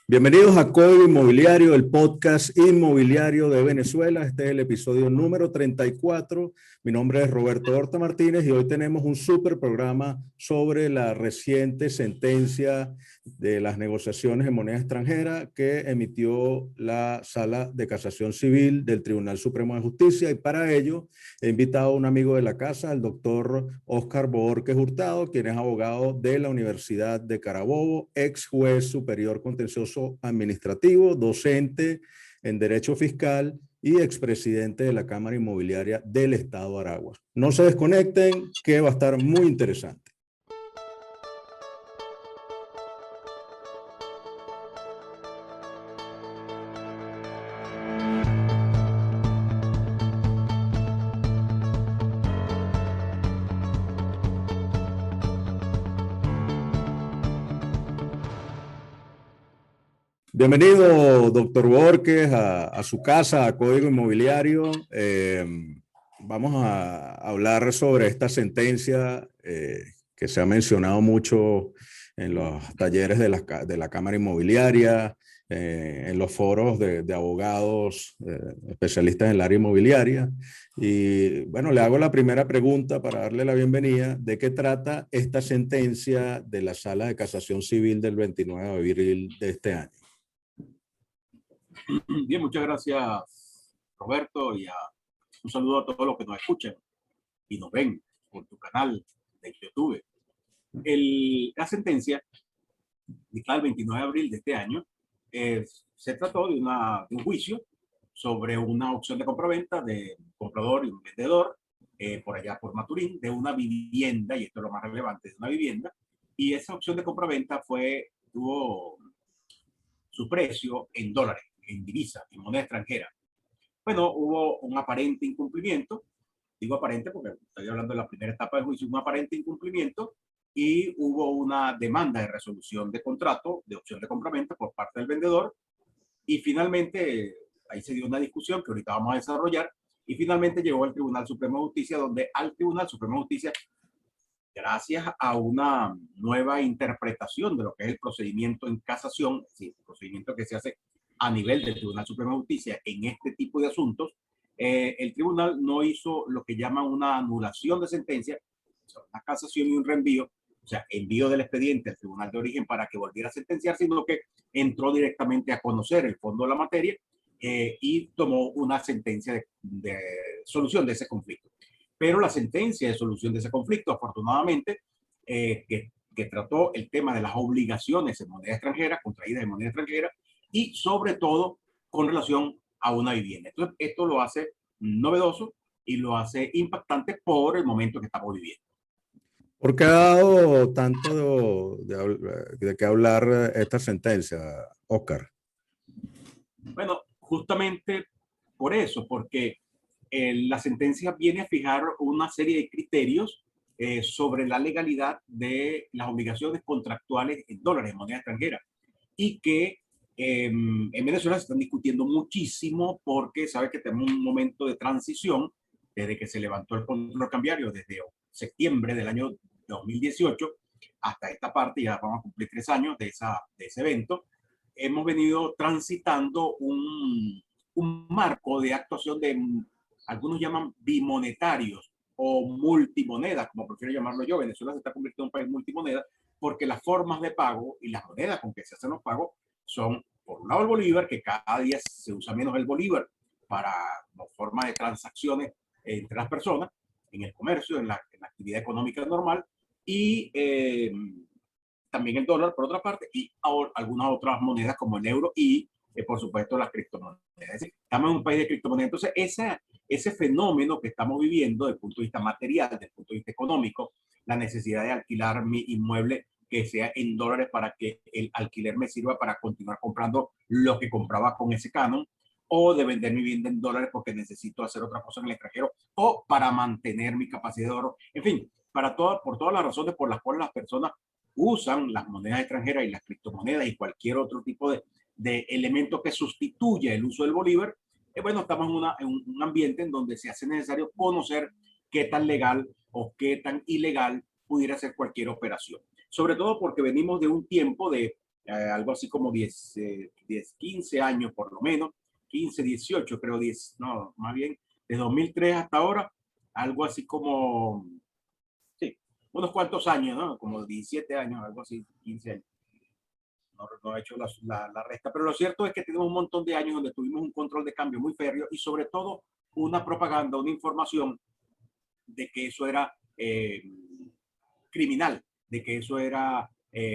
Bienvenidos a Código Inmobiliario, el podcast inmobiliario de Venezuela. Este es el episodio número 34. Mi nombre es Roberto Horta Martínez y hoy tenemos un súper programa sobre la reciente sentencia de las negociaciones en moneda extranjera que emitió la Sala de Casación Civil del Tribunal Supremo de Justicia. Y para ello he invitado a un amigo de la casa, el doctor Óscar Bohórquez Hurtado, quien es abogado de la Universidad de Carabobo, ex juez superior contencioso administrativo, docente en Derecho Fiscal y expresidente de la Cámara Inmobiliaria del Estado de Aragua. No se desconecten, que va a estar muy interesante. Bienvenido, doctor Bohórquez, a su casa, a Código Inmobiliario. Vamos a hablar sobre esta sentencia que se ha mencionado mucho en los talleres de la Cámara Inmobiliaria, en los foros de abogados especialistas en el área inmobiliaria. Y bueno, le hago la primera pregunta para darle la bienvenida. ¿De qué trata esta sentencia de la Sala de Casación Civil del 29 de abril de este año? Bien, muchas gracias, Roberto, y un saludo a todos los que nos escuchan y nos ven por tu canal de YouTube. La sentencia, dictada el 29 de abril de este año, se trató de un juicio sobre una opción de compraventa de un comprador y un vendedor por allá por Maturín, de una vivienda, y esto es lo más relevante, de una vivienda, y esa opción de compraventa tuvo su precio en dólares, en divisa, en moneda extranjera. Bueno, hubo un aparente incumplimiento, digo aparente porque estoy hablando de la primera etapa del juicio, un aparente incumplimiento, y hubo una demanda de resolución de contrato de opción de compraventa por parte del vendedor, y finalmente ahí se dio una discusión que ahorita vamos a desarrollar, y finalmente llegó al Tribunal Supremo de Justicia, donde al Tribunal Supremo de Justicia, gracias a una nueva interpretación de lo que es el procedimiento en casación, es decir, el procedimiento que se hace a nivel del Tribunal Supremo de Justicia en este tipo de asuntos, el tribunal no hizo lo que llaman una anulación de sentencia, o sea, una casación y un reenvío, o sea, envío del expediente al tribunal de origen para que volviera a sentenciar, sino que entró directamente a conocer el fondo de la materia y tomó una sentencia de solución de ese conflicto. Pero la sentencia de solución de ese conflicto, afortunadamente, que trató el tema de las obligaciones en moneda extranjera, contraídas en moneda extranjera, y sobre todo con relación a una vivienda. Entonces, esto lo hace novedoso y lo hace impactante por el momento que estamos viviendo. ¿Por qué ha dado tanto de qué hablar esta sentencia, Óscar? Bueno, justamente por eso, porque la sentencia viene a fijar una serie de criterios sobre la legalidad de las obligaciones contractuales en dólares, en moneda extranjera, y que en Venezuela se están discutiendo muchísimo porque sabe que tenemos un momento de transición desde que se levantó el control cambiario, desde septiembre del año 2018 hasta esta parte, ya vamos a cumplir 3 años de ese evento. Hemos venido transitando un marco de actuación de, algunos llaman bimonetarios o multimonedas, como prefiero llamarlo yo. Venezuela se está convirtiendo en un país multimoneda porque las formas de pago y las monedas con que se hacen los pagos son, por un lado, el bolívar, que cada día se usa menos el bolívar para como forma de transacciones entre las personas, en el comercio, en la actividad económica normal, y también el dólar, por otra parte, y algunas otras monedas como el euro y, por supuesto, las criptomonedas. Es decir, estamos en un país de criptomonedas. Entonces, ese fenómeno que estamos viviendo desde el punto de vista material, desde el punto de vista económico, la necesidad de alquilar mi inmueble que sea en dólares para que el alquiler me sirva para continuar comprando lo que compraba con ese canon, o de vender mi vivienda en dólares porque necesito hacer otra cosa en el extranjero, o para mantener mi capacidad de ahorro. En fin, por todas las razones por las cuales las personas usan las monedas extranjeras y las criptomonedas y cualquier otro tipo de elemento que sustituya el uso del bolívar, bueno, estamos en un ambiente en donde se hace necesario conocer qué tan legal o qué tan ilegal pudiera ser cualquier operación. Sobre todo porque venimos de un tiempo de algo así como 15 años por lo menos, 15, 18, creo 10, no, más bien de 2003 hasta ahora, algo así como, sí, unos cuantos años, ¿no? Como 17 años, algo así, 15 años. No he hecho la resta, pero lo cierto es que tenemos un montón de años donde tuvimos un control de cambio muy férreo y sobre todo una propaganda, una información de que eso era criminal, de que eso era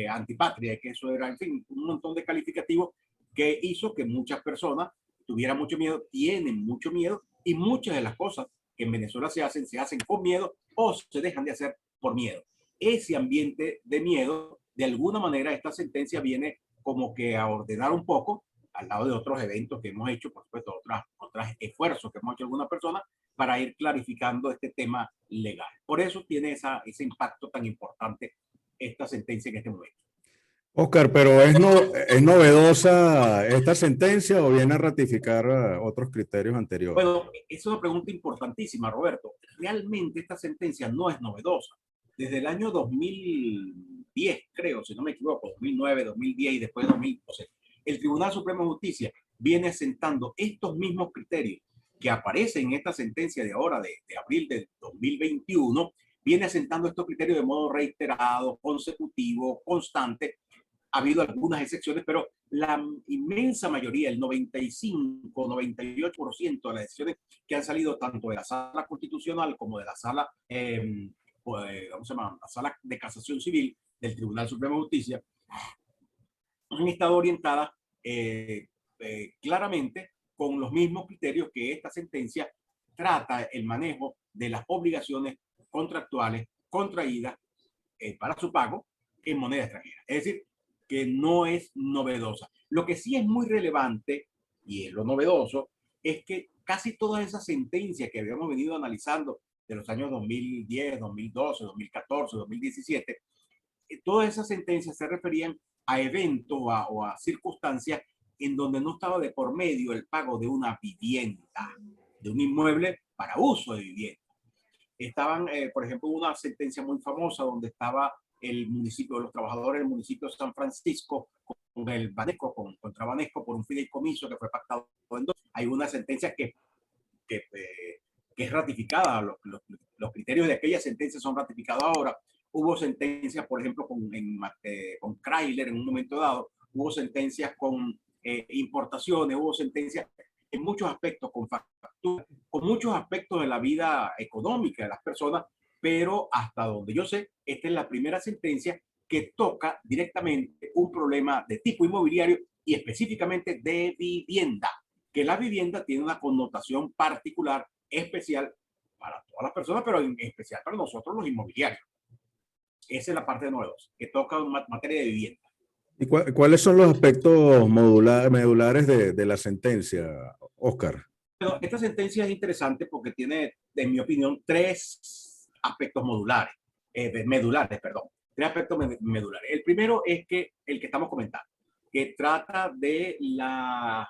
antipatria, de que eso era, en fin, un montón de calificativos que hizo que muchas personas tuvieran mucho miedo, tienen mucho miedo y muchas de las cosas que en Venezuela se hacen con miedo o se dejan de hacer por miedo. Ese ambiente de miedo, de alguna manera, esta sentencia viene como que a ordenar un poco, al lado de otros eventos que hemos hecho, por supuesto, otros esfuerzos que hemos hecho algunas personas, para ir clarificando este tema legal. Por eso tiene ese impacto tan importante esta sentencia en este momento. Oscar, pero ¿es novedosa esta sentencia o viene a ratificar otros criterios anteriores? Bueno, es una pregunta importantísima, Roberto. Realmente esta sentencia no es novedosa. Desde el año 2010, creo, si no me equivoco, 2009, 2010 y después de 2012, el Tribunal Supremo de Justicia viene sentando estos mismos criterios que aparecen en esta sentencia de ahora, de abril de 2021, viene sentando estos criterios de modo reiterado, consecutivo, constante. Ha habido algunas excepciones, pero la inmensa mayoría, el 95-98% de las decisiones que han salido tanto de la Sala Constitucional como de la Sala, ¿cómo se llama? La Sala de Casación Civil del Tribunal Supremo de Justicia, han estado orientadas claramente con los mismos criterios que esta sentencia trata el manejo de las obligaciones contractuales contraídas para su pago en moneda extranjera. Es decir, que no es novedosa. Lo que sí es muy relevante, y es lo novedoso, es que casi todas esas sentencias que habíamos venido analizando de los años 2010, 2012, 2014, 2017, todas esas sentencias se referían a eventos o a circunstancias en donde no estaba de por medio el pago de una vivienda, de un inmueble para uso de vivienda. Estaban, por ejemplo, una sentencia muy famosa donde estaba el municipio, los trabajadores del municipio de San Francisco con el Banesco, contra Banesco por un fideicomiso que fue pactado en dos. Hay una sentencia que, que es ratificada, los criterios de aquella sentencia son ratificados ahora. Hubo sentencias, por ejemplo, con Chrysler en un momento dado, hubo sentencias con importaciones, hubo sentencias en muchos aspectos, con facturas, con muchos aspectos de la vida económica de las personas, pero hasta donde yo sé, esta es la primera sentencia que toca directamente un problema de tipo inmobiliario y específicamente de vivienda, que la vivienda tiene una connotación particular, especial para todas las personas, pero en especial para nosotros los inmobiliarios. Esa es la parte novedosa, que toca materia de vivienda. ¿Y cuáles son los aspectos medulares de la sentencia, Oscar? Bueno, esta sentencia es interesante porque tiene, en mi opinión, tres aspectos medulares, perdón. Tres aspectos medulares. El primero es que el que estamos comentando, que trata de la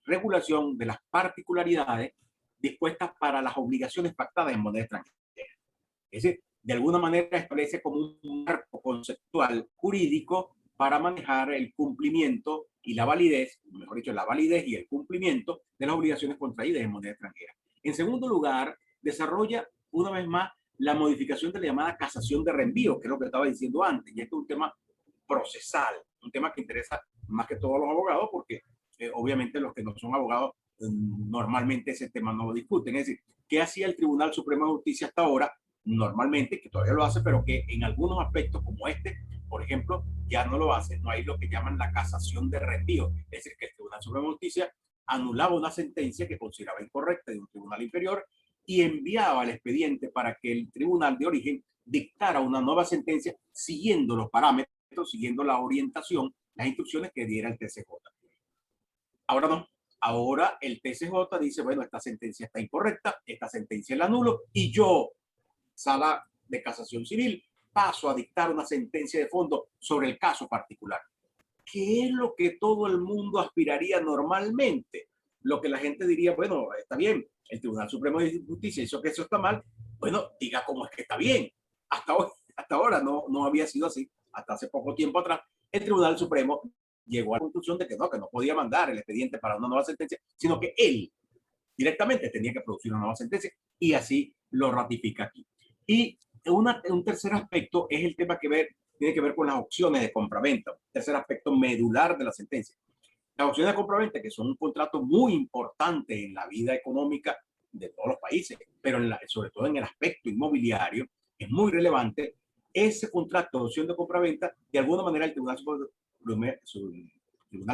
regulación de las particularidades dispuestas para las obligaciones pactadas en moneda extranjera. Es decir, de alguna manera establece como un marco conceptual jurídico para manejar el cumplimiento y la validez, mejor dicho, la validez y el cumplimiento de las obligaciones contraídas en moneda extranjera. En segundo lugar, desarrolla una vez más la modificación de la llamada casación de reenvío, que es lo que estaba diciendo antes, y este es un tema procesal, un tema que interesa más que todos los abogados, porque obviamente los que no son abogados normalmente ese tema no lo discuten. Es decir, ¿qué hacía el Tribunal Supremo de Justicia hasta ahora? Normalmente, que todavía lo hace, pero que en algunos aspectos como este, por ejemplo, ya no lo hace. No hay lo que llaman la casación de reenvío. Es decir, que el Tribunal Supremo de Justicia anulaba una sentencia que consideraba incorrecta de un tribunal inferior y enviaba el expediente para que el tribunal de origen dictara una nueva sentencia siguiendo los parámetros, siguiendo la orientación, las instrucciones que diera el TCJ. Ahora no. Ahora el TCJ dice, bueno, esta sentencia está incorrecta, esta sentencia la anulo y yo, Sala de Casación Civil, paso a dictar una sentencia de fondo sobre el caso particular. ¿Qué es lo que todo el mundo aspiraría normalmente? Lo que la gente diría, bueno, está bien, el Tribunal Supremo de Justicia hizo que eso está mal, bueno, diga cómo es que está bien. Hasta ahora no había sido así, hasta hace poco tiempo atrás. El Tribunal Supremo llegó a la conclusión de que no podía mandar el expediente para una nueva sentencia, sino que él directamente tenía que producir una nueva sentencia y así lo ratifica aquí. Y un tercer aspecto es el tema tiene que ver con las opciones de compraventa, tercer aspecto medular de la sentencia. Las opciones de compraventa, que son un contrato muy importante en la vida económica de todos los países, pero sobre todo en el aspecto inmobiliario, es muy relevante. Ese contrato de opción de compraventa, de alguna manera el Tribunal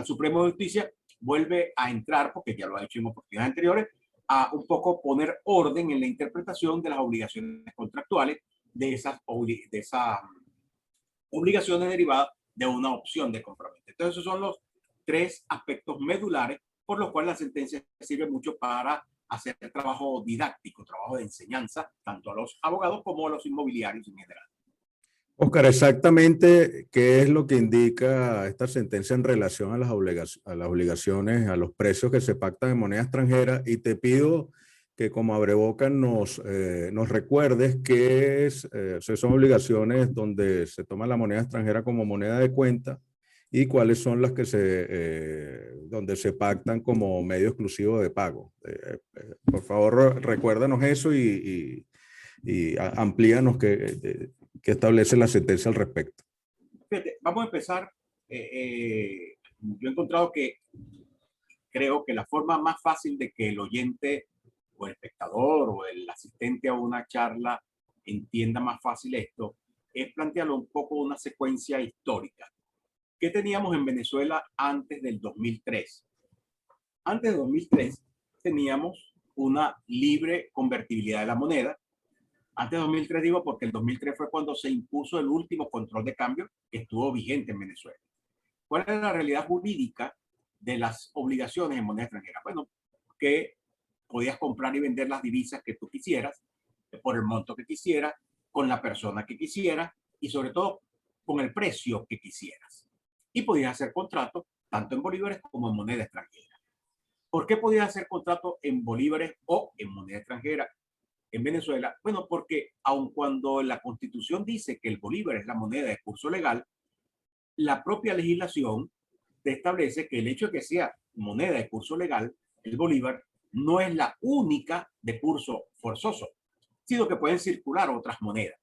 Supremo de Justicia vuelve a entrar, porque ya lo ha hecho en oportunidades anteriores, a un poco poner orden en la interpretación de las obligaciones contractuales de esas obligaciones derivadas de una opción de compraventa. Entonces, esos son los tres aspectos medulares por los cuales la sentencia sirve mucho para hacer trabajo didáctico, trabajo de enseñanza, tanto a los abogados como a los inmobiliarios en general. Oscar, exactamente qué es lo que indica esta sentencia en relación a las obligaciones, a los precios que se pactan en moneda extranjera, y te pido que como abrebocas nos recuerdes qué son obligaciones donde se toma la moneda extranjera como moneda de cuenta y cuáles son las que donde se pactan como medio exclusivo de pago. Por favor, recuérdanos eso y amplíanos qué establece la sentencia al respecto. Fíjate, vamos a empezar. Yo he encontrado creo que la forma más fácil de que el oyente o el espectador o el asistente a una charla entienda más fácil esto es plantearlo un poco una secuencia histórica. ¿Qué teníamos en Venezuela antes del 2003? Antes del 2003 teníamos una libre convertibilidad de la moneda. Antes de 2003 digo porque el 2003 fue cuando se impuso el último control de cambio que estuvo vigente en Venezuela. ¿Cuál es la realidad jurídica de las obligaciones en moneda extranjera? Bueno, que podías comprar y vender las divisas que tú quisieras, por el monto que quisieras, con la persona que quisieras y sobre todo con el precio que quisieras. Y podías hacer contratos tanto en bolívares como en moneda extranjera. ¿Por qué podías hacer contratos en bolívares o en moneda extranjera en Venezuela? Bueno, porque aun cuando la Constitución dice que el bolívar es la moneda de curso legal, la propia legislación te establece que el hecho de que sea moneda de curso legal, el bolívar, no es la única de curso forzoso, sino que pueden circular otras monedas.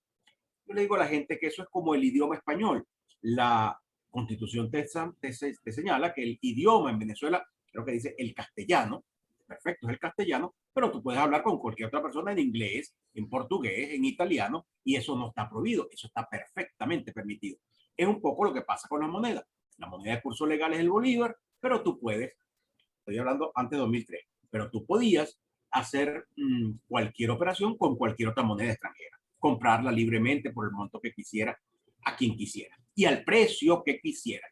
Yo le digo a la gente que eso es como el idioma español. La Constitución te señala que el idioma en Venezuela, creo que dice el castellano, perfecto, es el castellano, pero tú puedes hablar con cualquier otra persona en inglés, en portugués, en italiano, y eso no está prohibido, eso está perfectamente permitido. Es un poco lo que pasa con las monedas. La moneda de curso legal es el bolívar, pero tú puedes, estoy hablando antes de 2003, pero tú podías hacer cualquier operación con cualquier otra moneda extranjera, comprarla libremente por el monto que quisiera, a quien quisiera, y al precio que quisiera.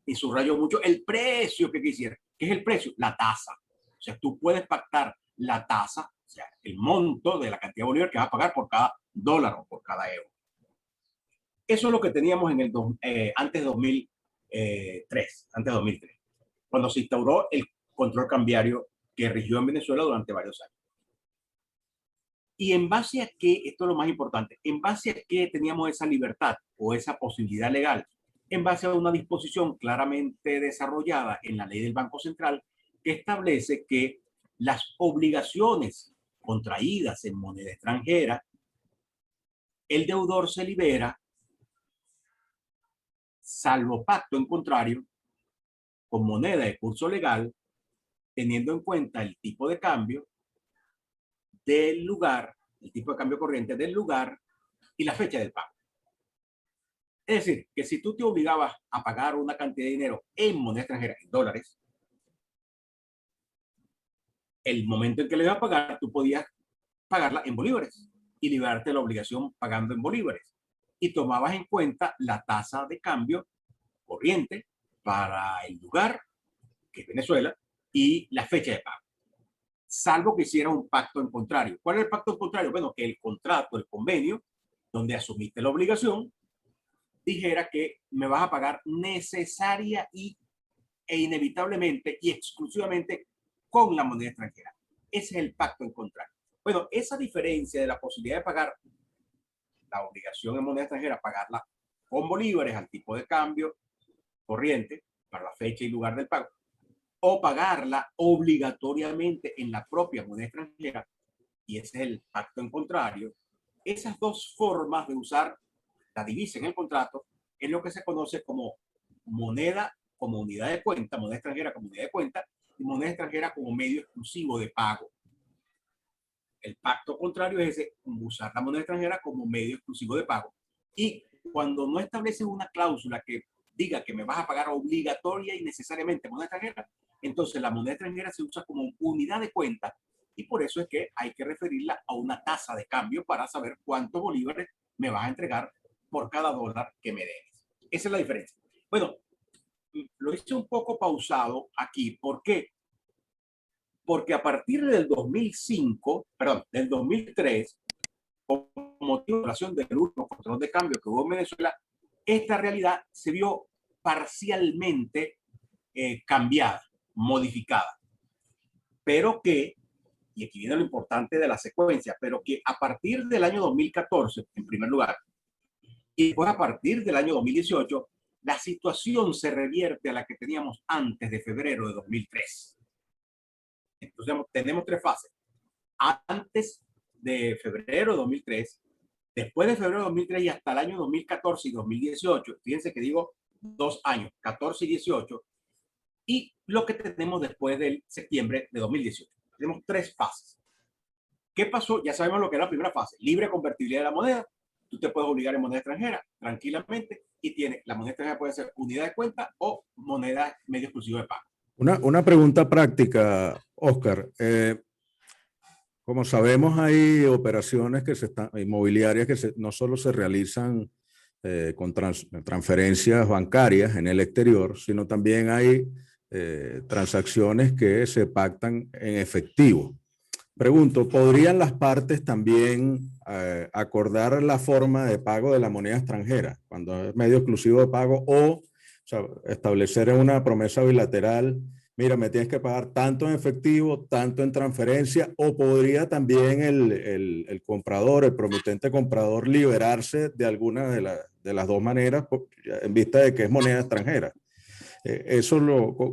Y subrayo mucho el precio que quisiera. ¿Qué es el precio? La tasa. O sea, tú puedes pactar la tasa, o sea, el monto de la cantidad de bolívar que vas a pagar por cada dólar o por cada euro. Eso es lo que teníamos antes de 2003, cuando se instauró el control cambiario que rigió en Venezuela durante varios años. ¿Y en base a qué? Esto es lo más importante. ¿En base a qué teníamos esa libertad o esa posibilidad legal? En base a una disposición claramente desarrollada en la ley del Banco Central que establece que las obligaciones contraídas en moneda extranjera, el deudor se libera, salvo pacto en contrario, con moneda de curso legal, teniendo en cuenta el tipo de cambio del lugar, el tipo de cambio corriente del lugar y la fecha del pago. Es decir, que si tú te obligabas a pagar una cantidad de dinero en moneda extranjera, en dólares, el momento en que le ibas a pagar, tú podías pagarla en bolívares y liberarte de la obligación pagando en bolívares. Y tomabas en cuenta la tasa de cambio corriente para el lugar, que es Venezuela, y la fecha de pago. Salvo que hiciera un pacto en contrario. ¿Cuál es el pacto en contrario? Bueno, que el contrato, el convenio, donde asumiste la obligación, dijera que me vas a pagar necesaria e inevitablemente y exclusivamente con la moneda extranjera. Ese es el pacto en contrario. Bueno, esa diferencia de la posibilidad de pagar la obligación en moneda extranjera, pagarla con bolívares al tipo de cambio corriente para la fecha y lugar del pago, o pagarla obligatoriamente en la propia moneda extranjera, y ese es el pacto en contrario. Esas dos formas de usar la divisa en el contrato es lo que se conoce como moneda como unidad de cuenta, moneda extranjera como unidad de cuenta, y moneda extranjera como medio exclusivo de pago. El pacto contrario es ese, usar la moneda extranjera como medio exclusivo de pago. Y cuando no estableces una cláusula que diga que me vas a pagar obligatoria y necesariamente moneda extranjera, entonces la moneda extranjera se usa como unidad de cuenta, y por eso es que hay que referirla a una tasa de cambio para saber cuántos bolívares me vas a entregar por cada dólar que me des. Esa es la diferencia. Bueno, lo hice un poco pausado aquí. ¿Por qué? Porque a partir del 2005, perdón, del 2003, con motivo de la relación del último control de cambio que hubo en Venezuela, esta realidad se vio parcialmente cambiada, modificada, pero que, y aquí viene lo importante de la secuencia, pero que a partir del año 2014, en primer lugar, y después a partir del año 2018, la situación se revierte a la que teníamos antes de febrero de 2003. Entonces tenemos tres fases. Antes de febrero de 2003, después de febrero de 2003 y hasta el año 2014 y 2018, fíjense que digo 2 años, 14 y 18, y lo que tenemos después del septiembre de 2018. Tenemos tres fases. ¿Qué pasó? Ya sabemos lo que era la primera fase, libre convertibilidad de la moneda. Tú te puedes obligar en moneda extranjera tranquilamente, y tiene, la moneda extranjera puede ser unidad de cuenta o moneda medio exclusivo de pago. Una pregunta práctica, Oscar. Como sabemos, hay operaciones que inmobiliarias que no solo se realizan con transferencias bancarias en el exterior, sino también hay transacciones que se pactan en efectivo. Pregunto, ¿podrían las partes también acordar la forma de pago de la moneda extranjera cuando es medio exclusivo de pago, o sea, establecer en una promesa bilateral: mira, me tienes que pagar tanto en efectivo, tanto en transferencia? ¿O podría también el comprador, el promitente comprador, liberarse de alguna de las dos maneras en vista de que es moneda extranjera?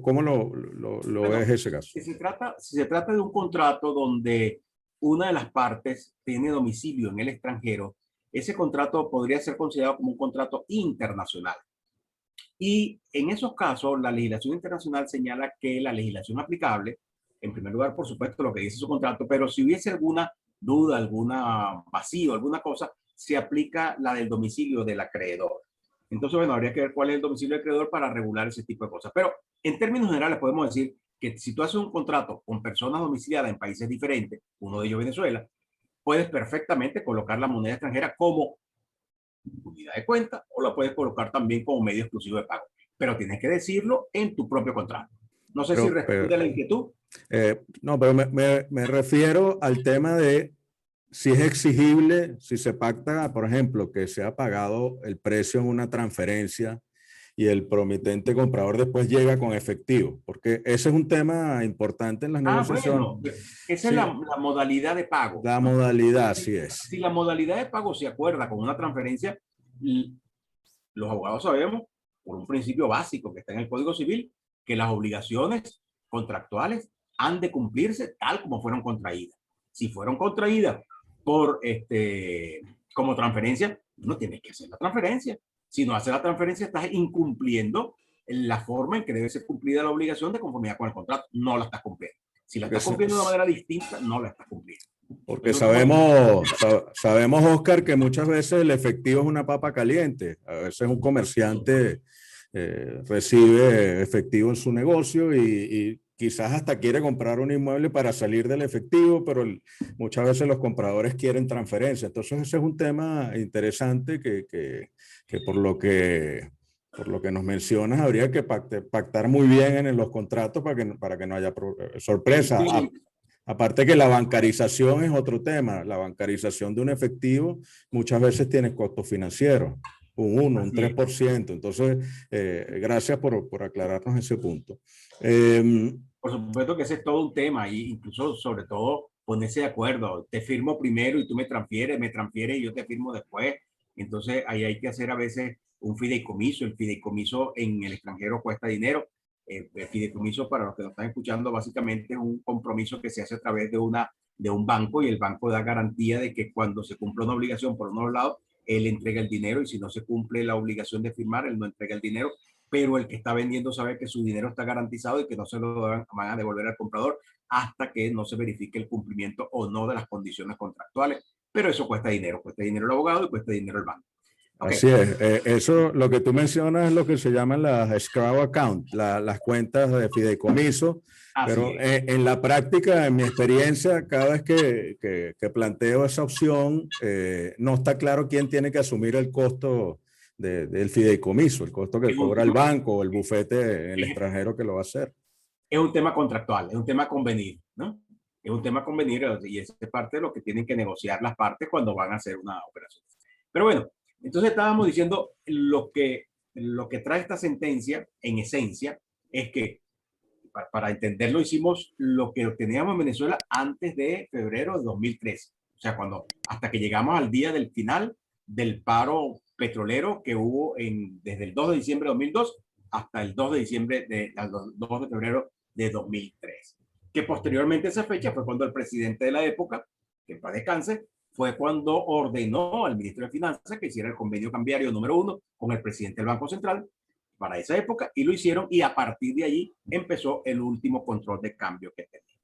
¿Cómo lo ves ese caso? Si se trata de un contrato donde una de las partes tiene domicilio en el extranjero, ese contrato podría ser considerado como un contrato internacional. Y en esos casos, la legislación internacional señala que la legislación aplicable, en primer lugar, por supuesto, lo que dice su contrato, pero si hubiese alguna duda, alguna vacío, alguna cosa, se aplica la del domicilio del acreedor. Entonces, bueno, habría que ver cuál es el domicilio del acreedor para regular ese tipo de cosas. Pero en términos generales podemos decir que si tú haces un contrato con personas domiciliadas en países diferentes, uno de ellos Venezuela, puedes perfectamente colocar la moneda extranjera como unidad de cuenta, o la puedes colocar también como medio exclusivo de pago, pero tienes que decirlo en tu propio contrato. No sé si responde a la inquietud. No, pero me refiero al tema de si es exigible, si se pacta, por ejemplo, que se ha pagado el precio en una transferencia y el promitente comprador después llega con efectivo, porque ese es un tema importante en las negociaciones. Bueno, esa es la modalidad de pago. La modalidad, así es. Si la modalidad de pago se acuerda con una transferencia, los abogados sabemos, por un principio básico que está en el Código Civil, que las obligaciones contractuales han de cumplirse tal como fueron contraídas. Si fueron contraídas por como transferencia, no tienes que hacer la transferencia. Si no haces la transferencia, estás incumpliendo la forma en que debe ser cumplida la obligación de conformidad con el contrato. No la estás cumpliendo. Si la estás cumpliendo de una manera distinta, no la estás cumpliendo. Porque sabemos, Oscar, que muchas veces el efectivo es una papa caliente. A veces un comerciante recibe efectivo en su negocio y quizás hasta quiere comprar un inmueble para salir del efectivo, pero muchas veces los compradores quieren transferencia. Entonces ese es un tema interesante que por lo que nos mencionas, habría que pactar muy bien en los contratos para que no haya sorpresa. Aparte que la bancarización es otro tema. La bancarización de un efectivo muchas veces tiene costos financieros, un 1, un 3%. Entonces, gracias por aclararnos ese punto. Por supuesto que ese es todo un tema, y incluso sobre todo ponerse de acuerdo. Te firmo primero y tú me transfieres y yo te firmo después. Entonces ahí hay que hacer a veces un fideicomiso. El fideicomiso en el extranjero cuesta dinero. El fideicomiso, para los que nos están escuchando, básicamente es un compromiso que se hace a través de un banco, y el banco da garantía de que cuando se cumple una obligación por uno lado, él entrega el dinero, y si no se cumple la obligación de firmar, él no entrega el dinero, pero el que está vendiendo sabe que su dinero está garantizado y que no se lo van a devolver al comprador hasta que no se verifique el cumplimiento o no de las condiciones contractuales. Pero eso cuesta dinero el abogado y cuesta dinero el banco. Okay. Así es, eso lo que tú mencionas es lo que se llaman las escrow account, las cuentas de fideicomiso, pero en la práctica, en mi experiencia, cada vez que planteo esa opción, no está claro quién tiene que asumir el costo del fideicomiso, el costo que cobra el banco o el bufete en el extranjero que lo va a hacer. Es un tema contractual, es un tema convenir, ¿no? Es un tema convenir, y es parte de lo que tienen que negociar las partes cuando van a hacer una operación. Pero bueno, entonces estábamos diciendo lo que trae esta sentencia, en esencia, es que, para entenderlo, hicimos lo que teníamos en Venezuela antes de febrero de 2013. O sea, hasta que llegamos al día del final del paro petrolero que hubo desde el 2 de diciembre de 2002 hasta el 2 de diciembre al 2 de febrero de 2003. Que posteriormente a esa fecha fue cuando el presidente de la época, que en paz descanse, fue cuando ordenó al ministro de Finanzas que hiciera el convenio cambiario número 1 con el presidente del Banco Central para esa época, y lo hicieron, y a partir de allí empezó el último control de cambio que tenía.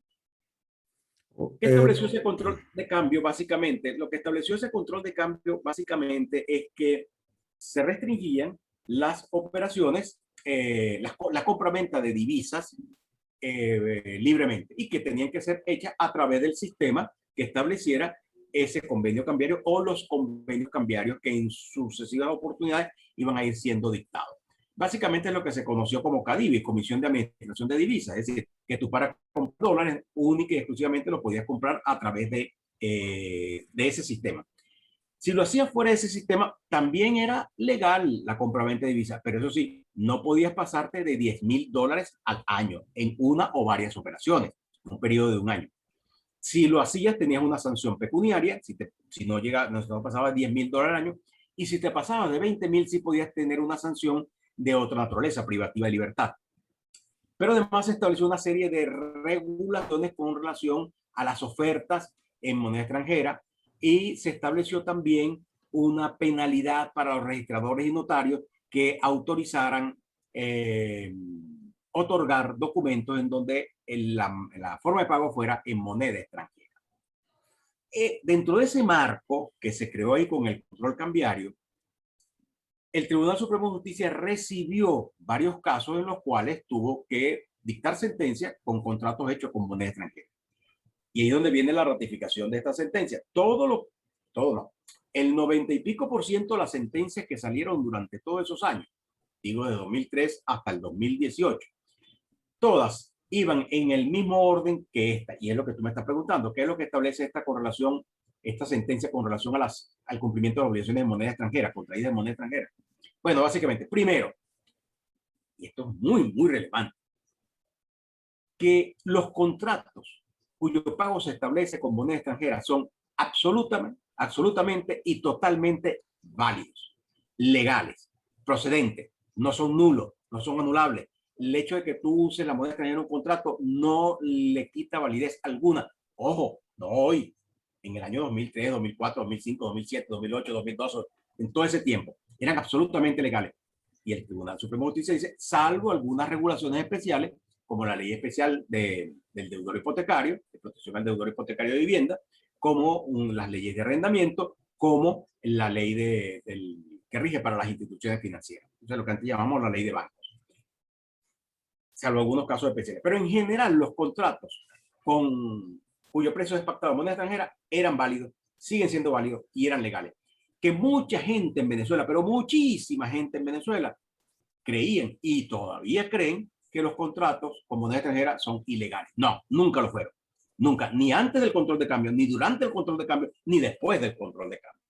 ¿Qué estableció ese control de cambio? Básicamente, lo que estableció ese control de cambio básicamente es que se restringían las operaciones, la compra-venta de divisas libremente, y que tenían que ser hechas a través del sistema que estableciera ese convenio cambiario o los convenios cambiarios que en sucesivas oportunidades iban a ir siendo dictados. Básicamente es lo que se conoció como CADIVI, Comisión de Administración de Divisas, es decir, que tú para comprar dólares única y exclusivamente lo podías comprar a través de ese sistema. Si lo hacías fuera de ese sistema, también era legal la compraventa de divisas, pero eso sí, no podías pasarte de $10,000 al año en una o varias operaciones, en un periodo de un año. Si lo hacías, tenías una sanción pecuniaria, si no pasaba de $10,000 al año, y si te pasaba de 20,000, sí podías tener una sanción de otra naturaleza, privativa de libertad. Pero además se estableció una serie de regulaciones con relación a las ofertas en moneda extranjera, y se estableció también una penalidad para los registradores y notarios que autorizaran otorgar documentos en donde la forma de pago fuera en moneda extranjera. Dentro de ese marco que se creó ahí con el control cambiario, el Tribunal Supremo de Justicia recibió varios casos en los cuales tuvo que dictar sentencia con contratos hechos con moneda extranjera. Y ahí es donde viene la ratificación de esta sentencia. El 90 y pico % de las sentencias que salieron durante todos esos años, digo de 2003 hasta el 2018, todas iban en el mismo orden que esta. Y es lo que tú me estás preguntando, ¿qué es lo que establece esta sentencia con relación al cumplimiento de las obligaciones de moneda extranjera, contraídas de moneda extranjera? Bueno, básicamente, primero, y esto es muy, muy relevante, que los contratos cuyo pago se establece con moneda extranjera son absolutamente y totalmente válidos, legales, procedentes, no son nulos, no son anulables. El hecho de que tú uses la moneda extranjera en un contrato no le quita validez alguna. Ojo, no hoy, en el año 2003, 2004, 2005, 2007, 2008, 2012, en todo ese tiempo, eran absolutamente legales. Y el Tribunal Supremo de Justicia dice, salvo algunas regulaciones especiales, como la ley especial del deudor hipotecario, de protección al deudor hipotecario de vivienda, como las leyes de arrendamiento, como la ley que rige para las instituciones financieras. O sea, lo que antes llamamos la ley de bancos. Salvo algunos casos especiales. Pero en general, los contratos cuyo precio es pactado en moneda extranjera eran válidos, siguen siendo válidos y eran legales. Que mucha gente en Venezuela, pero muchísima gente en Venezuela, creían y todavía creen que los contratos con moneda extranjera son ilegales. No, nunca lo fueron. Nunca, ni antes del control de cambio, ni durante el control de cambio, ni después del control de cambio.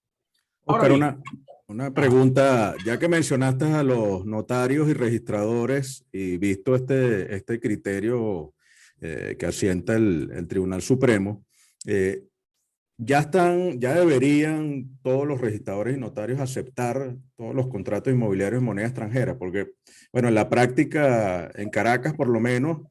Oscar, una pregunta, ya que mencionaste a los notarios y registradores y visto este criterio que asienta el Tribunal Supremo, ya deberían todos los registradores y notarios aceptar todos los contratos inmobiliarios en moneda extranjera, porque, bueno, en la práctica, en Caracas por lo menos,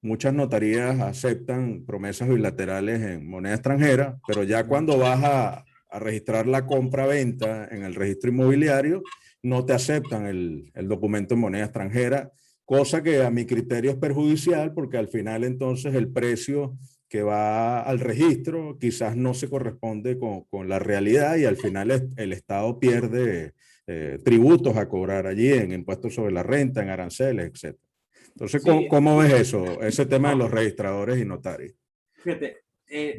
muchas notarías aceptan promesas bilaterales en moneda extranjera, pero ya cuando vas a registrar la compra-venta en el registro inmobiliario, no te aceptan el documento en moneda extranjera, cosa que a mi criterio es perjudicial porque al final entonces el precio que va al registro quizás no se corresponde con la realidad y al final el Estado pierde tributos a cobrar allí en impuestos sobre la renta, en aranceles, etc. Entonces, Sí, ¿cómo ves eso, ese tema de no, los registradores y notarios? fíjate,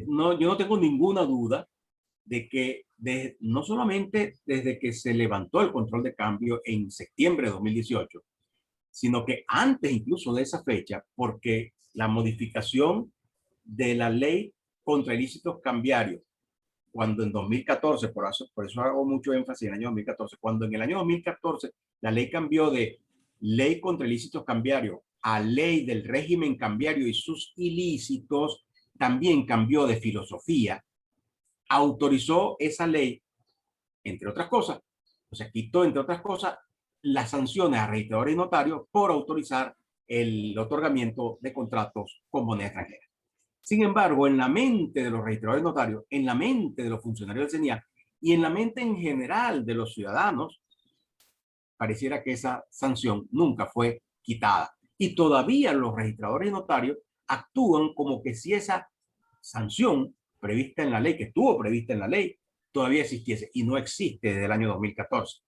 no, yo no tengo ninguna duda de que no solamente desde que se levantó el control de cambio en septiembre de 2018, sino que antes incluso de esa fecha, porque la modificación de la ley contra ilícitos cambiarios, cuando en 2014, por eso hago mucho énfasis en el año 2014, cuando en el año 2014 la ley cambió de ley contra ilícitos cambiarios a ley del régimen cambiario y sus ilícitos, también cambió de filosofía, autorizó esa ley, entre otras cosas, o sea, quitó, entre otras cosas, las sanciones a registradores y notarios por autorizar el otorgamiento de contratos con moneda extranjera. Sin embargo, en la mente de los registradores y notarios, en la mente de los funcionarios del CENIAC y en la mente en general de los ciudadanos, pareciera que esa sanción nunca fue quitada. Y todavía los registradores y notarios actúan como que si esa sanción prevista en la ley, que estuvo prevista en la ley, todavía existiese y no existe desde el año 2014.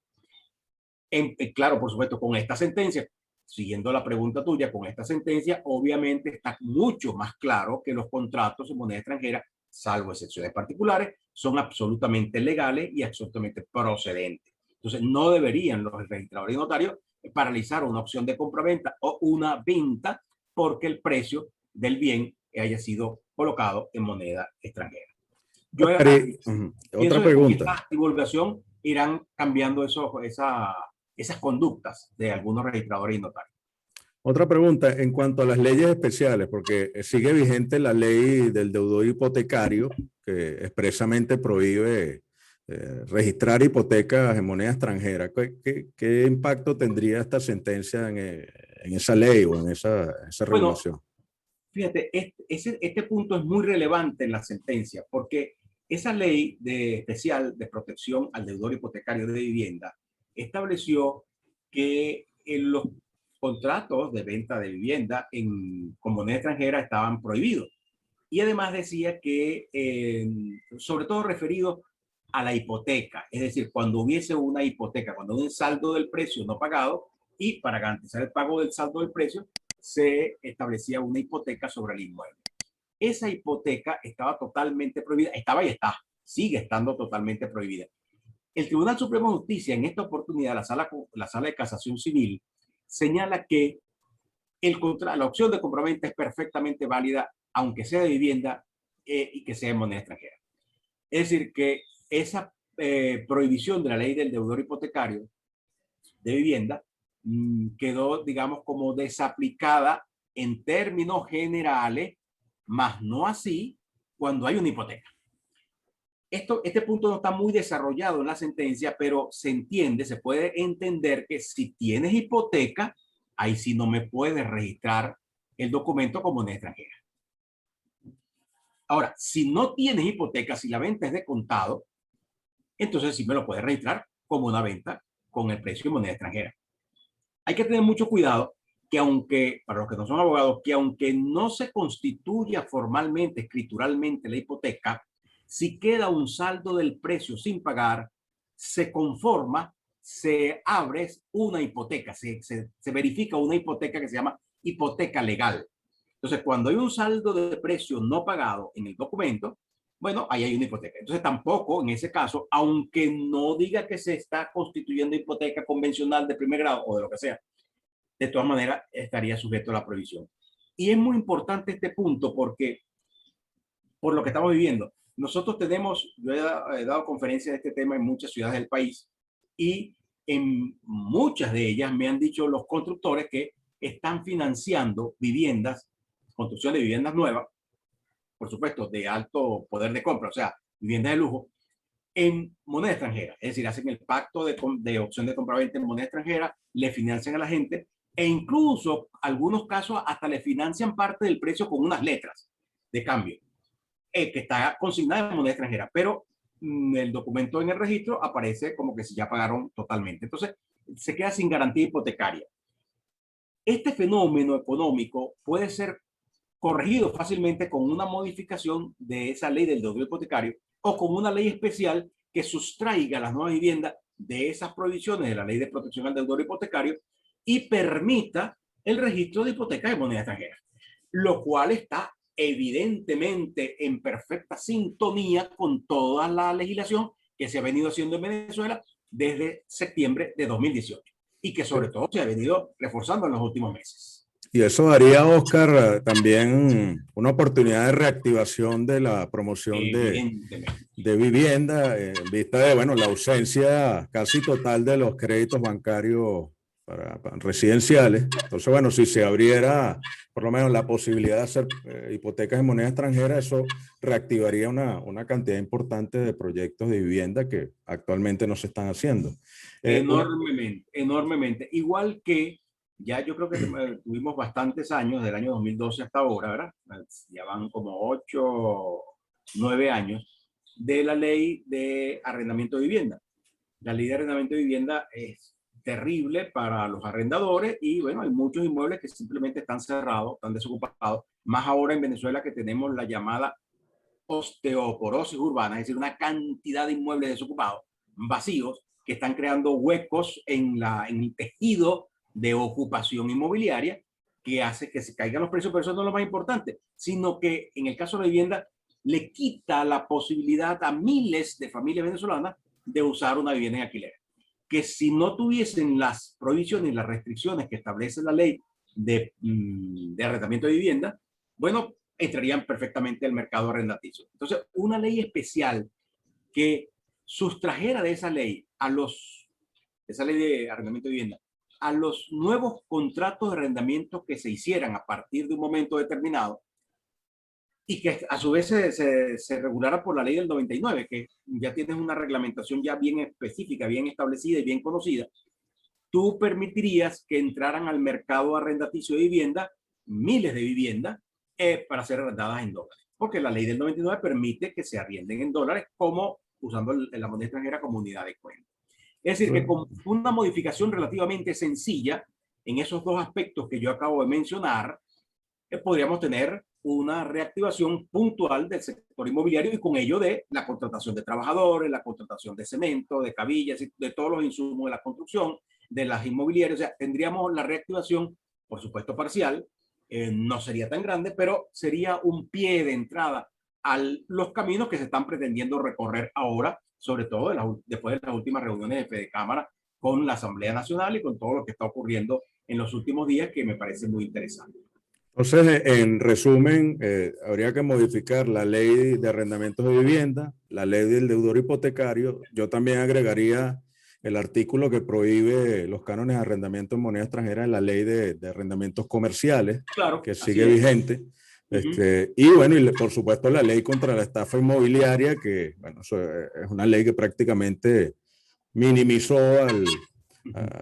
Claro, por supuesto, con esta sentencia, siguiendo la pregunta tuya, con esta sentencia, obviamente está mucho más claro que los contratos en moneda extranjera, salvo excepciones particulares, son absolutamente legales y absolutamente procedentes. Entonces, no deberían los registradores y notarios paralizar una opción de compraventa o una venta porque el precio del bien haya sido colocado en moneda extranjera. Yo Otra pienso que con pregunta. esta divulgación irán cambiando esas conductas de algunos registradores y notarios. Otra pregunta en cuanto a las leyes especiales, porque sigue vigente la ley del deudor hipotecario que expresamente prohíbe registrar hipotecas en moneda extranjera. ¿Qué impacto tendría esta sentencia en esa ley o en esa Bueno, regulación? fíjate, este punto es muy relevante en la sentencia porque esa ley especial de protección al deudor hipotecario de vivienda estableció que en los contratos de venta de vivienda con moneda extranjera estaban prohibidos. Y además decía que, sobre todo referido a la hipoteca, es decir, cuando hubiese una hipoteca, cuando hubiese un saldo del precio no pagado y para garantizar el pago del saldo del precio, se establecía una hipoteca sobre el inmueble. Esa hipoteca estaba totalmente prohibida, estaba y está, sigue estando totalmente prohibida. El Tribunal Supremo de Justicia, en esta oportunidad, la sala de casación civil, señala que la opción de compraventa es perfectamente válida, aunque sea de vivienda y que sea en moneda extranjera. Es decir, que esa prohibición de la ley del deudor hipotecario de vivienda quedó, digamos, como desaplicada en términos generales, más no así cuando hay una hipoteca. Este punto no está muy desarrollado en la sentencia, pero se entiende, se puede entender que si tienes hipoteca, ahí sí no me puedes registrar el documento como moneda extranjera. Ahora, si no tienes hipoteca, si la venta es de contado, entonces sí me lo puedes registrar como una venta con el precio en moneda extranjera. Hay que tener mucho cuidado que aunque, para los que no son abogados, que aunque no se constituya formalmente, escrituralmente la hipoteca, si queda un saldo del precio sin pagar, se conforma, se abre una hipoteca, se verifica una hipoteca que se llama hipoteca legal. Entonces, cuando hay un saldo de precio no pagado en el documento, bueno, ahí hay una hipoteca. Entonces, tampoco en ese caso, aunque no diga que se está constituyendo hipoteca convencional de primer grado o de lo que sea, de todas maneras estaría sujeto a la prohibición. Y es muy importante este punto porque, por lo que estamos viviendo, nosotros tenemos, yo he dado conferencias de este tema en muchas ciudades del país y en muchas de ellas me han dicho los constructores que están financiando viviendas, construcción de viviendas nuevas, por supuesto, de alto poder de compra, o sea, viviendas de lujo, en moneda extranjera. Es decir, hacen el pacto de opción de compra-venta en moneda extranjera, le financian a la gente e incluso, algunos casos, hasta le financian parte del precio con unas letras de cambio, que está consignada en moneda extranjera. Pero el documento en el registro aparece como que si ya pagaron totalmente. Entonces, se queda sin garantía hipotecaria. Este fenómeno económico puede ser corregido fácilmente con una modificación de esa ley del deudor hipotecario o con una ley especial que sustraiga las nuevas viviendas de esas prohibiciones de la ley de protección al deudor hipotecario y permita el registro de hipotecas de moneda extranjera, lo cual está evidentemente en perfecta sintonía con toda la legislación que se ha venido haciendo en Venezuela desde septiembre de 2018 y que sobre todo se ha venido reforzando en los últimos meses. Y eso daría, Oscar, también una oportunidad de reactivación de la promoción de vivienda en vista de, bueno, la ausencia casi total de los créditos bancarios para residenciales. Entonces, bueno, si se abriera por lo menos la posibilidad de hacer hipotecas en moneda extranjera, eso reactivaría una cantidad importante de proyectos de vivienda que actualmente no se están haciendo. Enormemente. Igual que ya yo creo que tuvimos bastantes años, del año 2012 hasta ahora, ¿verdad? Ya van como 8, 9 años de la ley de arrendamiento de vivienda. La ley de arrendamiento de vivienda es terrible para los arrendadores y bueno, hay muchos inmuebles que simplemente están cerrados, están desocupados, más ahora en Venezuela que tenemos la llamada osteoporosis urbana, es decir, una cantidad de inmuebles desocupados, vacíos, que están creando huecos en el tejido de ocupación inmobiliaria que hace que se caigan los precios, pero eso no es lo más importante, sino que en el caso de la vivienda le quita la posibilidad a miles de familias venezolanas de usar una vivienda en alquiler, que si no tuviesen las prohibiciones y las restricciones que establece la ley de arrendamiento de vivienda, bueno, entrarían perfectamente al mercado arrendaticio. Entonces, una ley especial que sustrajera de esa ley esa ley de arrendamiento de vivienda, a los nuevos contratos de arrendamiento que se hicieran a partir de un momento determinado y que a su vez se regulara por la ley del 99, que ya tienes una reglamentación ya bien específica, bien establecida y bien conocida, tú permitirías que entraran al mercado arrendaticio de vivienda miles de viviendas para ser arrendadas en dólares, porque la ley del 99 permite que se arrienden en dólares como usando la moneda extranjera como unidad de cuenta. Es decir, que con una modificación relativamente sencilla en esos dos aspectos que yo acabo de mencionar, podríamos tener una reactivación puntual del sector inmobiliario y con ello de la contratación de trabajadores, la contratación de cemento, de cabillas, de todos los insumos de la construcción, de las inmobiliarias. O sea, tendríamos la reactivación, por supuesto parcial, no sería tan grande, pero sería un pie de entrada a los caminos que se están pretendiendo recorrer ahora, sobre todo después de las últimas reuniones de Fedecámara con la Asamblea Nacional y con todo lo que está ocurriendo en los últimos días, que me parece muy interesante. Entonces, en resumen, habría que modificar la ley de arrendamientos de vivienda, la ley del deudor hipotecario. Yo también agregaría el artículo que prohíbe los cánones de arrendamiento en moneda extranjera en la ley de arrendamientos comerciales, claro, que sigue vigente. Y bueno, y por supuesto la ley contra la estafa inmobiliaria, que bueno, eso es una ley que prácticamente minimizó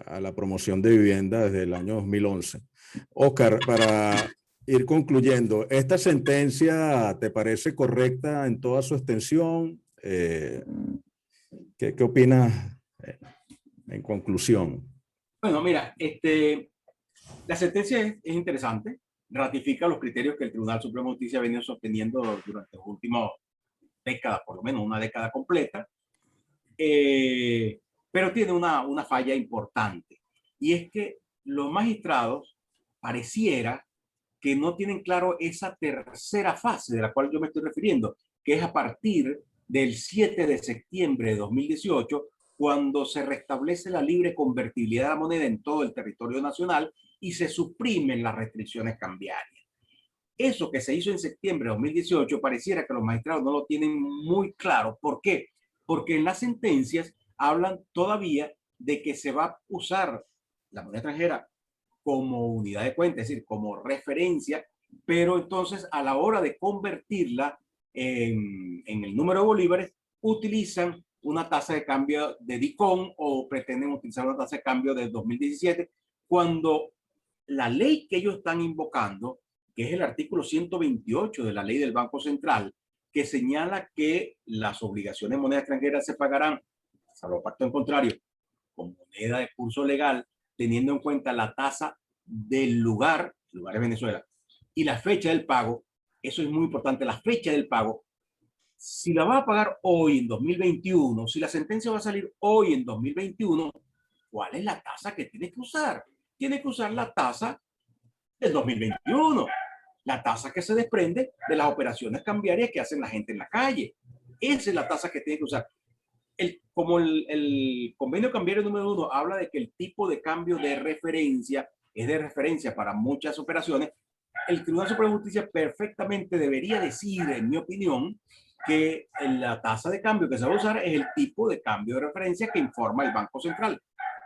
a la promoción de vivienda desde el año 2011. Oscar, para ir concluyendo, ¿esta sentencia te parece correcta en toda su extensión? ¿Qué opinas en conclusión? Bueno, mira, la sentencia es interesante, ratifica los criterios que el Tribunal Supremo de Justicia ha venido sosteniendo durante las últimas décadas, por lo menos una década completa, pero tiene una falla importante, y es que los magistrados pareciera que no tienen claro esa tercera fase de la cual yo me estoy refiriendo, que es a partir del 7 de septiembre de 2018, cuando se restablece la libre convertibilidad de la moneda en todo el territorio nacional y se suprimen las restricciones cambiarias. Eso que se hizo en septiembre de 2018 pareciera que los magistrados no lo tienen muy claro. ¿Por qué? Porque en las sentencias hablan todavía de que se va a usar la moneda extranjera como unidad de cuenta, es decir, como referencia, pero entonces a la hora de convertirla en el número de bolívares, utilizan una tasa de cambio de DICOM o pretenden utilizar una tasa de cambio de 2017, cuando la ley que ellos están invocando, que es el artículo 128 de la ley del Banco Central, que señala que las obligaciones de moneda extranjera se pagarán, salvo pacto en contrario, con moneda de curso legal, teniendo en cuenta la tasa del lugar de Venezuela, y la fecha del pago. Eso es muy importante, la fecha del pago. Si la va a pagar hoy en 2021, si la sentencia va a salir hoy en 2021, ¿cuál es la tasa que tiene que usar? Tiene que usar la tasa del 2021, la tasa que se desprende de las operaciones cambiarias que hacen la gente en la calle. Esa es la tasa que tiene que usar. Como el convenio cambiario número 1 habla de que el tipo de cambio de referencia es de referencia para muchas operaciones, el Tribunal Supremo de Justicia perfectamente debería decir, en mi opinión, que la tasa de cambio que se va a usar es el tipo de cambio de referencia que informa el Banco Central.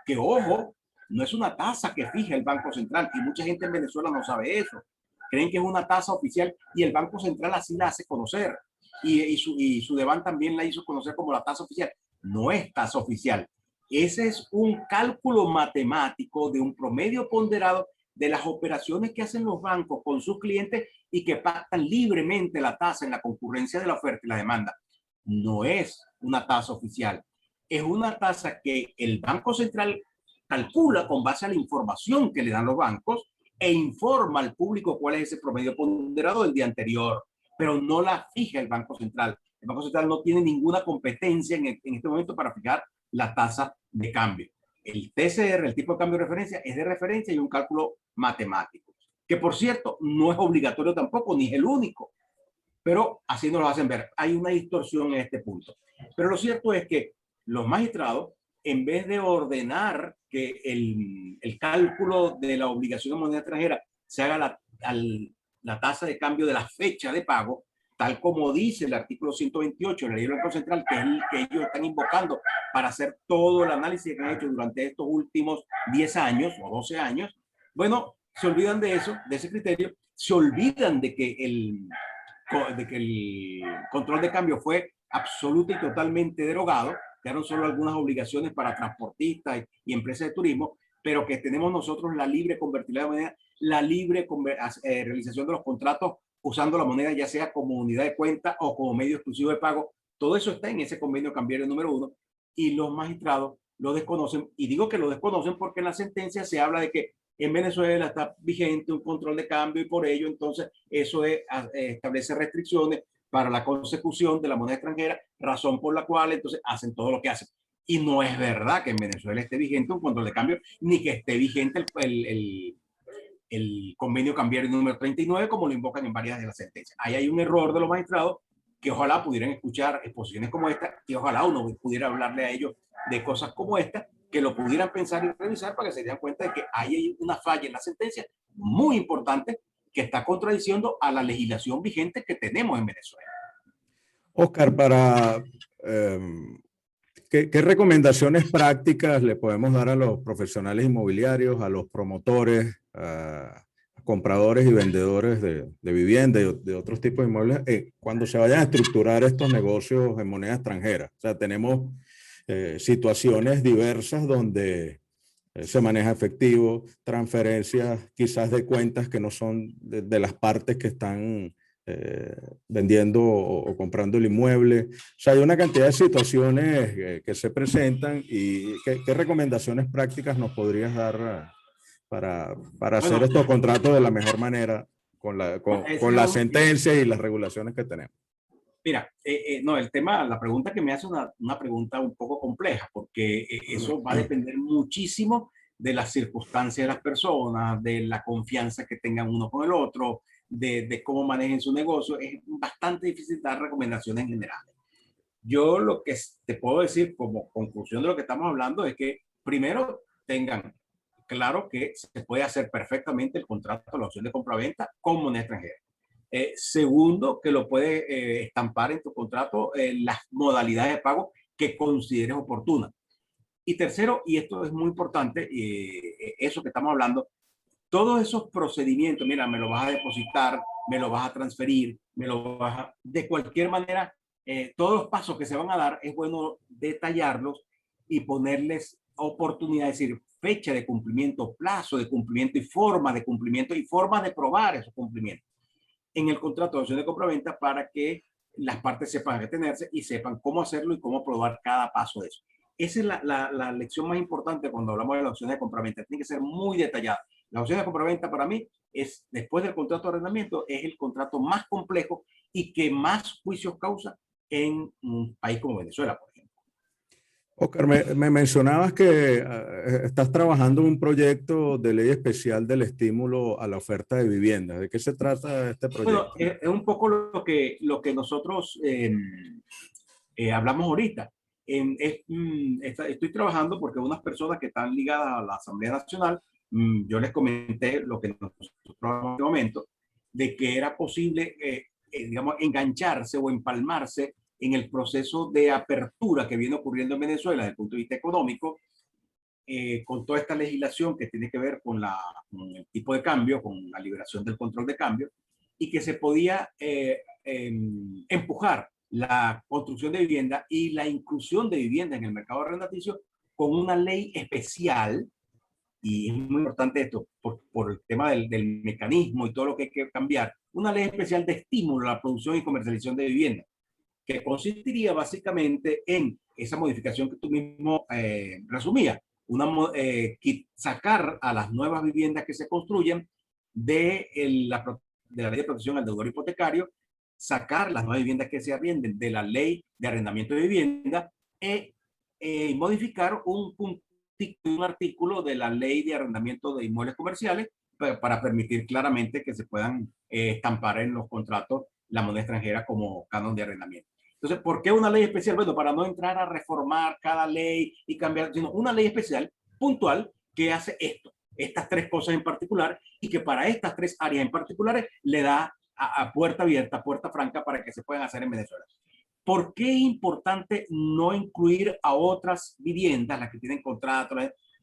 Que, ojo, no es una tasa que fija el Banco Central, y mucha gente en Venezuela no sabe eso. Creen que es una tasa oficial y el Banco Central así la hace conocer. Y su Deban también la hizo conocer como la tasa oficial. No es tasa oficial. Ese es un cálculo matemático de un promedio ponderado de las operaciones que hacen los bancos con sus clientes y que pactan libremente la tasa en la concurrencia de la oferta y la demanda. No es una tasa oficial. Es una tasa que el Banco Central calcula con base a la información que le dan los bancos e informa al público cuál es ese promedio ponderado del día anterior, pero no la fija el Banco Central. El Banco Central no tiene ninguna competencia en este momento para fijar la tasa de cambio. El TCR, el tipo de cambio de referencia, es de referencia y un cálculo matemático, que por cierto no es obligatorio tampoco, ni es el único, pero así nos lo hacen ver. Hay una distorsión en este punto. Pero lo cierto es que los magistrados, en vez de ordenar que el cálculo de la obligación de moneda extranjera se haga la tasa de cambio de la fecha de pago, tal como dice el artículo 128 de la ley del Banco Central, que es el que ellos están invocando para hacer todo el análisis que han hecho durante estos últimos 10 años o 12 años, bueno, se olvidan de eso, de ese criterio, se olvidan de que el control de cambio fue absoluto y totalmente derogado, quedaron solo algunas obligaciones para transportistas y empresas de turismo, pero que tenemos nosotros la libre convertibilidad de moneda, la libre realización de los contratos usando la moneda ya sea como unidad de cuenta o como medio exclusivo de pago. Todo eso está en ese convenio cambiario número 1 y los magistrados lo desconocen, y digo que lo desconocen porque en la sentencia se habla de que en Venezuela está vigente un control de cambio y por ello entonces eso establece restricciones para la consecución de la moneda extranjera, razón por la cual entonces hacen todo lo que hacen. Y no es verdad que en Venezuela esté vigente un control de cambio, ni que esté vigente el convenio cambiario número 39, como lo invocan en varias de las sentencias. Ahí hay un error de los magistrados que ojalá pudieran escuchar exposiciones como esta, que ojalá uno pudiera hablarle a ellos de cosas como esta, que lo pudieran pensar y revisar para que se den cuenta de que hay una falla en la sentencia muy importante que está contradiciendo a la legislación vigente que tenemos en Venezuela. Oscar, ¿qué recomendaciones prácticas le podemos dar a los profesionales inmobiliarios, a los promotores, a compradores y vendedores de vivienda y de otros tipos de inmuebles cuando se vayan a estructurar estos negocios en moneda extranjera? O sea, tenemos situaciones diversas donde se maneja efectivo, transferencias quizás de cuentas que no son de las partes que están vendiendo o comprando el inmueble. O sea, hay una cantidad de situaciones que se presentan y ¿qué recomendaciones prácticas nos podrías dar para hacer estos contratos de la mejor manera con la sentencia y las regulaciones que tenemos? Mira, no, el tema, la pregunta que me hace una pregunta un poco compleja, porque eso va a depender muchísimo de las circunstancias de las personas, de la confianza que tengan uno con el otro, de cómo manejen su negocio. Es bastante difícil dar recomendaciones en general. Yo lo que te puedo decir como conclusión de lo que estamos hablando es que primero tengan claro que se puede hacer perfectamente el contrato de la opción de compraventa con moneda extranjera. Segundo, que lo puedes estampar en tu contrato las modalidades de pago que consideres oportunas. Y tercero, y esto es muy importante, eso que estamos hablando, todos esos procedimientos, mira, me lo vas a depositar, me lo vas a transferir, me lo baja. De cualquier manera, todos los pasos que se van a dar es bueno detallarlos y ponerles oportunidad, es decir, fecha de cumplimiento, plazo de cumplimiento y forma de cumplimiento y forma de probar esos cumplimientos en el contrato de opción de compraventa para que las partes sepan retenerse y sepan cómo hacerlo y cómo probar cada paso de eso. Esa es la lección más importante cuando hablamos de las opciones de compraventa. Tiene que ser muy detallada. La opción de compraventa para mí es, después del contrato de arrendamiento, es el contrato más complejo y que más juicios causa en un país como Venezuela, por ejemplo. Oscar, me mencionabas que estás trabajando en un proyecto de ley especial del estímulo a la oferta de vivienda. ¿De qué se trata este proyecto? Bueno, es un poco lo que nosotros hablamos ahorita. Estoy trabajando porque unas personas que están ligadas a la Asamblea Nacional, yo les comenté lo que nosotros hablamos en este momento, de que era posible, digamos, engancharse o empalmarse en el proceso de apertura que viene ocurriendo en Venezuela desde el punto de vista económico, con toda esta legislación que tiene que ver con con el tipo de cambio, con la liberación del control de cambio, y que se podía empujar la construcción de vivienda y la inclusión de vivienda en el mercado arrendaticio con una ley especial, y es muy importante esto por el tema del mecanismo y todo lo que hay que cambiar, una ley especial de estímulo a la producción y comercialización de vivienda, que consistiría básicamente en esa modificación que tú mismo resumías, sacar a las nuevas viviendas que se construyen de la ley de protección al deudor hipotecario, sacar las nuevas viviendas que se arrienden de la ley de arrendamiento de vivienda y modificar un artículo de la ley de arrendamiento de inmuebles comerciales para permitir claramente que se puedan estampar en los contratos la moneda extranjera como canon de arrendamiento. Entonces, ¿por qué una ley especial? Bueno, para no entrar a reformar cada ley y cambiar, sino una ley especial, puntual, que hace estas tres cosas en particular, y que para estas tres áreas en particulares le da a puerta abierta, puerta franca para que se puedan hacer en Venezuela. ¿Por qué es importante no incluir a otras viviendas, las que tienen contrato?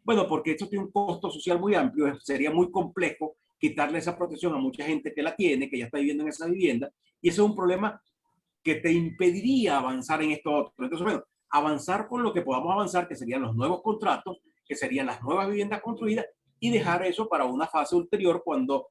Bueno, porque esto tiene un costo social muy amplio, sería muy complejo quitarle esa protección a mucha gente que la tiene, que ya está viviendo en esa vivienda, y eso es un problema que te impediría avanzar en esto otro. Entonces, bueno, avanzar con lo que podamos avanzar, que serían los nuevos contratos, que serían las nuevas viviendas construidas, y dejar eso para una fase ulterior cuando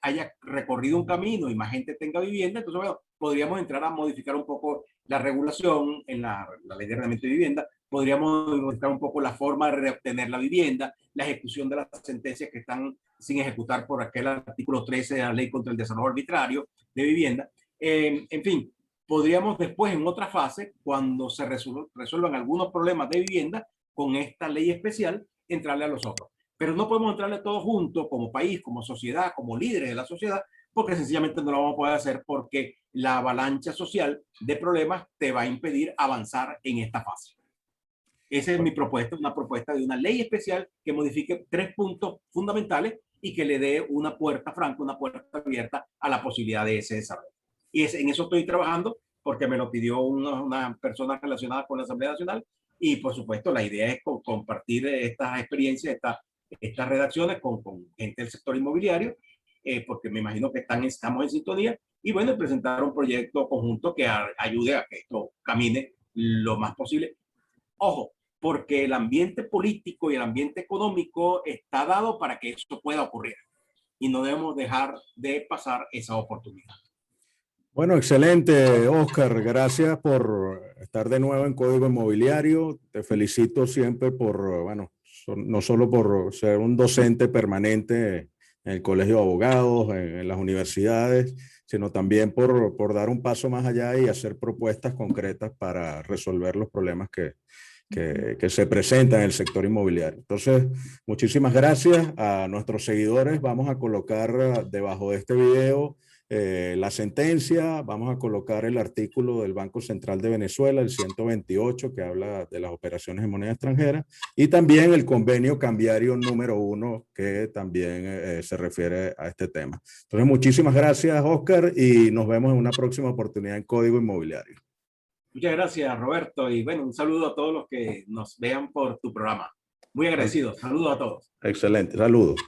haya recorrido un camino y más gente tenga vivienda. Entonces, bueno, podríamos entrar a modificar un poco la regulación en la ley de arrendamiento de vivienda, podríamos modificar un poco la forma de reobtener la vivienda, la ejecución de las sentencias que están sin ejecutar por aquel artículo 13 de la ley contra el desalojo arbitrario de vivienda. En fin, podríamos después en otra fase, cuando se resuelvan algunos problemas de vivienda, con esta ley especial, entrarle a los otros. Pero no podemos entrarle todos juntos como país, como sociedad, como líderes de la sociedad, porque sencillamente no lo vamos a poder hacer porque la avalancha social de problemas te va a impedir avanzar en esta fase. Esa es mi propuesta, una propuesta de una ley especial que modifique tres puntos fundamentales y que le dé una puerta franca, una puerta abierta a la posibilidad de ese desarrollo. Y en eso estoy trabajando porque me lo pidió una persona relacionada con la Asamblea Nacional, y por supuesto la idea es compartir estas experiencias, estas redacciones con gente del sector inmobiliario, porque me imagino que estamos en sintonía, y bueno, presentar un proyecto conjunto que ayude a que esto camine lo más posible. Ojo, porque el ambiente político y el ambiente económico está dado para que esto pueda ocurrir, y no debemos dejar de pasar esa oportunidad. Bueno, excelente, Oscar. Gracias por estar de nuevo en Código Inmobiliario. Te felicito siempre por, bueno, no solo por ser un docente permanente en el Colegio de Abogados, en las universidades, sino también por dar un paso más allá y hacer propuestas concretas para resolver los problemas que se presentan en el sector inmobiliario. Entonces, muchísimas gracias a nuestros seguidores. Vamos a colocar debajo de este video la sentencia, vamos a colocar el artículo del Banco Central de Venezuela, el 128, que habla de las operaciones en moneda extranjera, y también el convenio cambiario número 1, que también se refiere a este tema. Entonces, muchísimas gracias, Oscar, y nos vemos en una próxima oportunidad en Código Inmobiliario. Muchas gracias, Roberto, y bueno, un saludo a todos los que nos vean por tu programa. Muy agradecido. Saludos a todos. Excelente, saludos.